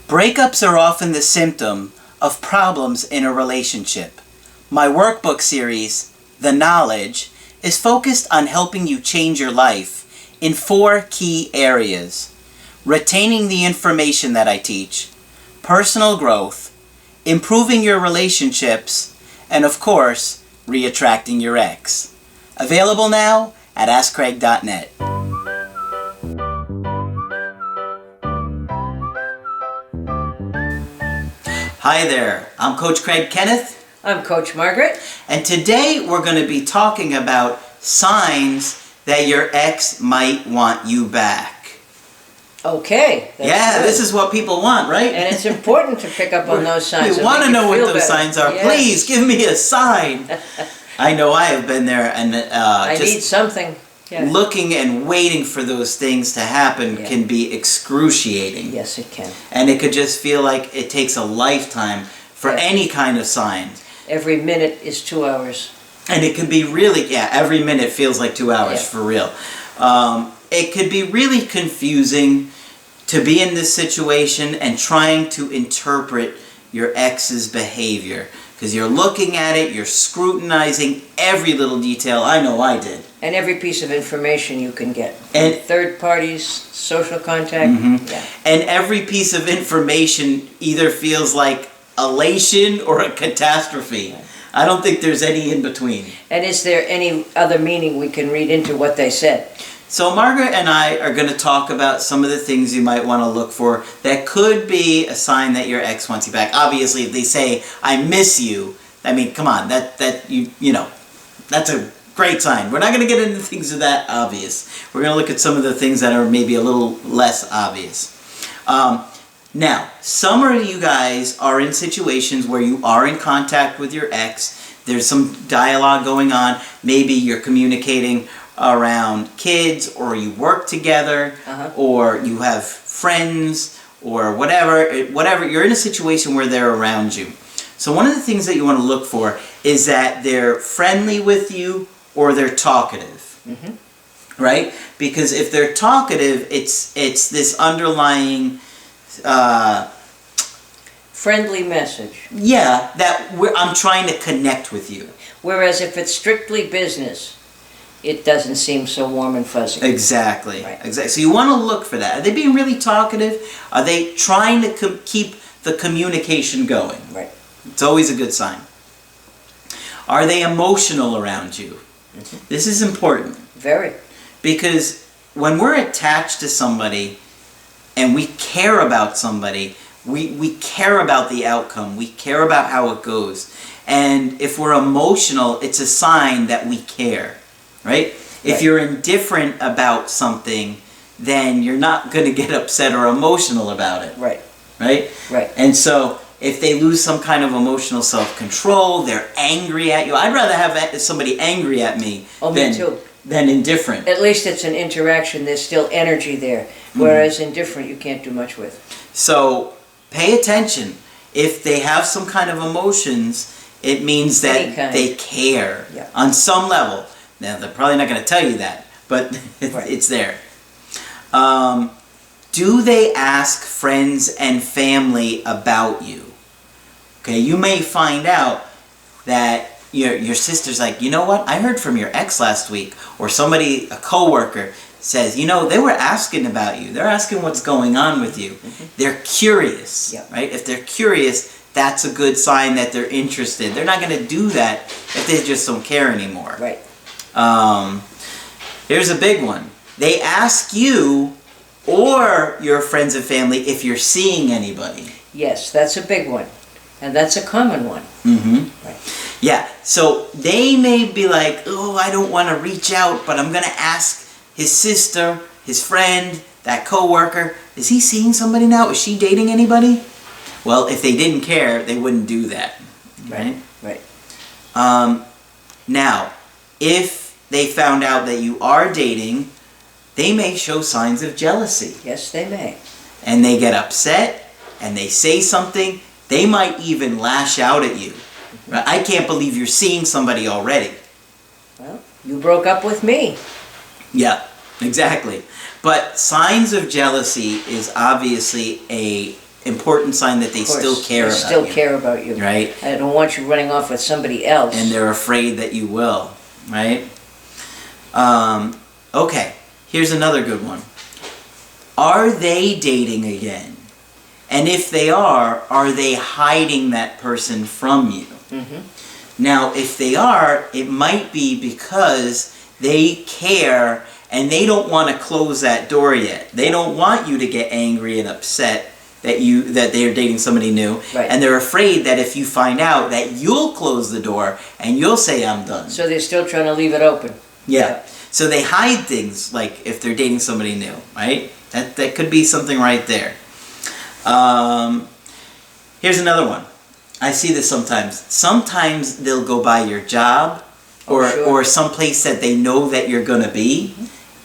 Breakups are often the symptom of problems in a relationship. My workbook series, The Knowledge, is focused on helping you change your life in 4 key areas: retaining the information that I teach, personal growth, improving your relationships, and of course, re-attracting your ex. Available now at AskCraig.net. Hi there, I'm Coach Craig Kenneth. I'm Coach Margaret. And today we're going to be talking about signs that your ex might want you back. Okay. Yeah, good. this is what people want, right? And it's important to pick up on those signs. We want to know what those better. signs are. Yes. Please give me a sign. I know I have been there, and I need something. Yeah. Looking and waiting for those things to happen can be excruciating. Yes, it can. And it could just feel like it takes a lifetime for any kind of sign. Every minute is 2 hours. And it could be really, every minute feels like 2 hours for real. It could be really confusing to be in this situation and trying to interpret your ex's behavior. Because you're looking at it, you're scrutinizing every little detail. I know I did. And every piece of information you can get. And third parties, social contact. Yeah. And every piece of information either feels like elation or a catastrophe. Right. I don't think there's any in between. And is there any other meaning we can read into what they said? So Margaret and I are going to talk about some of the things you might want to look for that could be a sign that your ex wants you back. Obviously, if they say, "I miss you," I mean, come on, you know, that's a great sign. We're not going to get into things of that obvious. We're going to look at some of the things that are maybe a little less obvious. Now, some of you guys are in situations where you are in contact with your ex. There's some dialogue going on. Maybe you're communicating around kids, or you work together, or you have friends, or whatever. You're in a situation where they're around you. So one of the things that you want to look for is that they're friendly with you or they're talkative. Right? Because if they're talkative, it's this underlying friendly message. Yeah, that I'm trying to connect with you. Whereas if it's strictly business, it doesn't seem so warm and fuzzy. Exactly. Right. Exactly. So you want to look for that. Are they being really talkative? Are they trying to keep the communication going? Right. It's always a good sign. Are they emotional around you? This is important. Very. Because when we're attached to somebody and we care about somebody, we care about the outcome. We care about how it goes. And if we're emotional, it's a sign that we care. Right? If you're indifferent about something, then you're not going to get upset or emotional about it. Right. Right? Right. And so if they lose some kind of emotional self-control, they're angry at you. I'd rather have somebody angry at me than indifferent. At least it's an interaction. There's still energy there. Whereas indifferent, you can't do much with. So pay attention. If they have some kind of emotions, it means that they care on some level. Now, they're probably not going to tell you that, but it's there. Do they ask friends and family about you? Okay, you may find out that your sister's like, you know what, I heard from your ex last week, or somebody, a coworker, says, you know, they were asking about you. They're asking what's going on with you. They're curious, right? If they're curious, that's a good sign that they're interested. They're not going to do that if they just don't care anymore. Right. Here's a big one. They ask you or your friends and family if you're seeing anybody. Yes, that's a big one. And that's a common one. Right. Yeah, so they may be like, oh, I don't want to reach out, but I'm going to ask his sister, his friend, that coworker, is he seeing somebody now? Is she dating anybody? Well, if they didn't care, they wouldn't do that. Right? Right. Now, if they found out that you are dating, they may show signs of jealousy. Yes, they may. And they get upset, and they say something. They might even lash out at you. Right? I can't believe you're seeing somebody already. Well, you broke up with me. Yeah, exactly. But signs of jealousy is obviously important sign that they Of course, still care they about still you. care about you. Right? I don't want you running off with somebody else. And they're afraid that you will, right? Okay, here's another good one. Are they dating again? And if they are they hiding that person from you? Now, if they are, it might be because they care and they don't want to close that door yet. They don't want you to get angry and upset that they're dating somebody new. Right. And they're afraid that if you find out that you'll close the door and you'll say, I'm done. So they're still trying to leave it open. Yeah. So they hide things like if they're dating somebody new, right? That could be something right there. Here's another one. I see this sometimes. Sometimes they'll go by your job or someplace that they know that you're going to be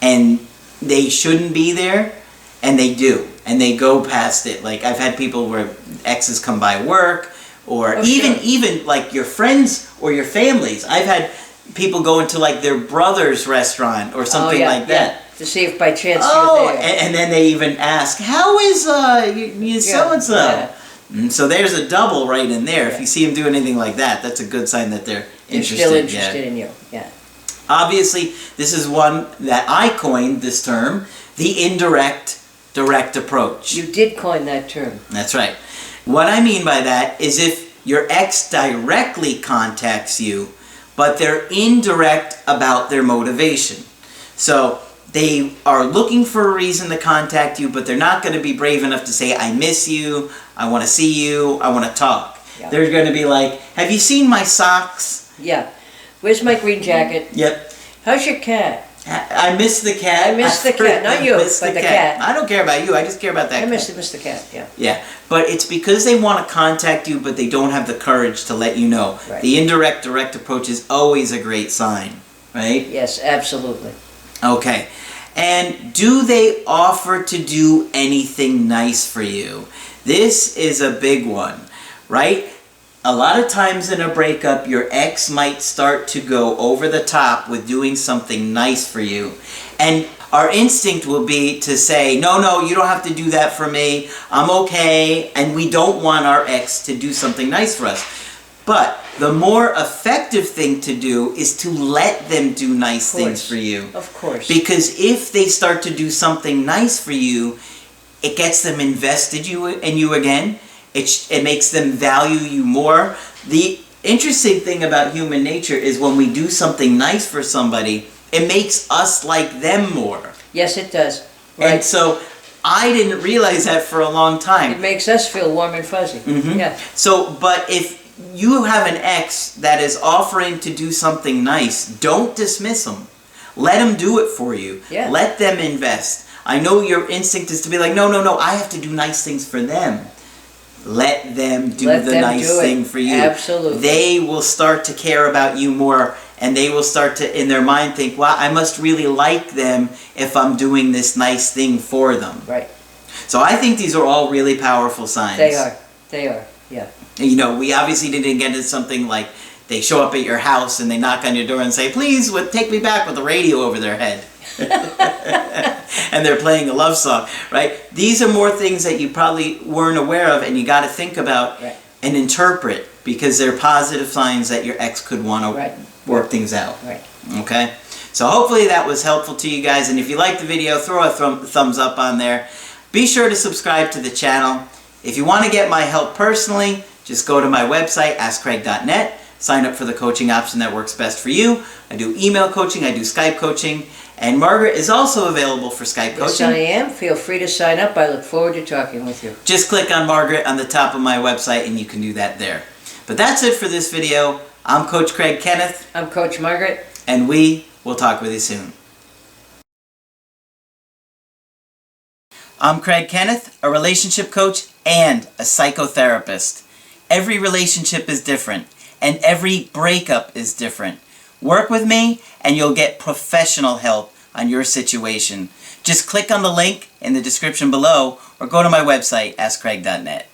and they shouldn't be there and they do. And they go past it. Like I've had people where exes come by work or even like your friends or your families. I've had people go into like their brother's restaurant or something like that. To see if by chance you're there. And then they even ask, how is you so-and-so? Yeah. So there's a double right in there. If you see them do anything like that, that's a good sign that they're interested. Still interested in you, yeah. Obviously, this is one that I coined, this term, the indirect direct approach. You did coin that term. That's right. What I mean by that is if your ex directly contacts you, but they're indirect about their motivation. So they are looking for a reason to contact you, but they're not going to be brave enough to say, I miss you, I want to see you, I want to talk. Yeah. They're going to be like, have you seen my socks? Yeah. Where's my green jacket? Yep. How's your cat? I miss the cat. I miss the cat. Not you, but the cat. I don't care about you. I just care about that cat. I miss the cat, yeah. Yeah. But it's because they want to contact you, but they don't have the courage to let you know. Right. The indirect direct approach is always a great sign, right? Yes, absolutely. Okay. And do they offer to do anything nice for you? This is a big one, right? A lot of times in a breakup, your ex might start to go over the top with doing something nice for you. And our instinct will be to say, no, you don't have to do that for me. I'm okay. And we don't want our ex to do something nice for us. But the more effective thing to do is to let them do nice things for you. Of course. Because if they start to do something nice for you, it gets them invested in you again. It makes them value you more. The interesting thing about human nature is when we do something nice for somebody, it makes us like them more. Yes, it does. Right. And so I didn't realize that for a long time. It makes us feel warm and fuzzy. Mm-hmm. Yeah. So, but if you have an ex that is offering to do something nice, don't dismiss them. Let them do it for you. Yeah. Let them invest. I know your instinct is to be like, no, I have to do nice things for them. Let them do the nice thing for you. Absolutely. They will start to care about you more, and they will start to, in their mind, think, well, I must really like them if I'm doing this nice thing for them. Right. So I think these are all really powerful signs. They are, yeah. You know, we obviously didn't get into something like they show up at your house and they knock on your door and say, please, take me back with the radio over their head. And they're playing a love song, right? These are more things that you probably weren't aware of and you got to think about and interpret because they're positive signs that your ex could want to work things out. Right. Okay? So hopefully that was helpful to you guys. And if you liked the video, throw a thumbs up on there. Be sure to subscribe to the channel. If you want to get my help personally, just go to my website, askcraig.net. Sign up for the coaching option that works best for you. I do email coaching, I do Skype coaching, and Margaret is also available for Skype coaching. Yes, I am. Feel free to sign up. I look forward to talking with you. Just click on Margaret on the top of my website and you can do that there. But that's it for this video. I'm Coach Craig Kenneth. I'm Coach Margaret. And we will talk with you soon. I'm Craig Kenneth, a relationship coach and a psychotherapist. Every relationship is different, and every breakup is different. Work with me, and you'll get professional help on your situation. Just click on the link in the description below, or go to my website, askcraig.net.